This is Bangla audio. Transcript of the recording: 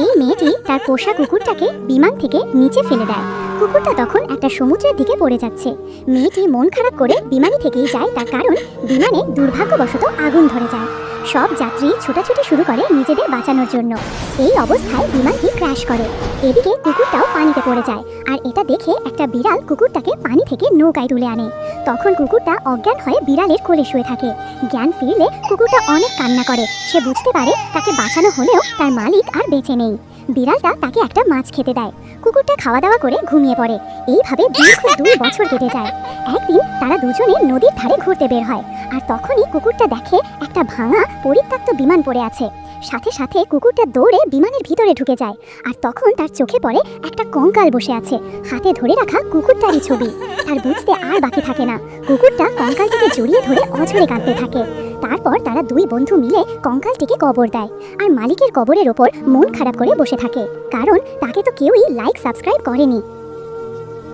এই মেয়েটি তার পোষা কুকুরটাকে বিমান থেকে নিচে ফেলে দেয়। কুকুরটা তখন একটা সমুদ্রের দিকে পড়ে যাচ্ছে। মেয়েটি মন খারাপ করে বিমানে থেকেই যায়, তার কারণ বিমানে দুর্ভাগ্যবশত আগুন ধরে যায়। সব যাত্রী ছোটাছুটি শুরু করে নিজেদের বাঁচানোর জন্য। এই অবস্থায় বিমানটি ক্র্যাশ করে। এদিকে কুকুরটাও পানিতে পড়ে যায়, আর এটা দেখে একটা বিড়াল কুকুরটাকে পানি থেকে নৌকায় তুলে আনে। তখন কুকুরটা অজ্ঞান হয়ে বিড়ালের কোলে শুয়ে থাকে। জ্ঞান ফিরলে কুকুরটা অনেক কান্না করে। সে বুঝতে পারে তাকে বাঁচানো হলেও তার মালিক আর বেঁচে নেই। বিড়ালটা তাকে একটা মাছ খেতে দেয়। কুকুরটা খাওয়া দাওয়া করে ঘুমিয়ে পড়ে। এইভাবে দীর্ঘ 2 বছর কেটে যায়। একদিন তারা দুজনে নদীর ধারে ঘুরতে বের হয়, আর তখনই কুকুরটা দেখে একটা ভাঙা পরিত্যক্ত বিমান পড়ে আছে। সাথে সাথে কুকুরটা দৌড়ে বিমানের ভিতরে ঢুকে যায়, আর তখন তার চোখে পড়ে একটা কঙ্কাল বসে আছে, হাতে ধরে রাখা কুকুরটারই ছবি। তার বুঝতে আর বাকি থাকে না। কুকুরটা কঙ্কালটিকে জড়িয়ে ধরে অঝরে কাঁদতে থাকে। তারপর তারা 2 বন্ধু মিলে কঙ্কালটিকে কবর দেয়, আর মালিকের কবরের ওপর মন খারাপ করে বসে থাকে, কারণ তাকে তো কেউই লাইক সাবস্ক্রাইব করেনি।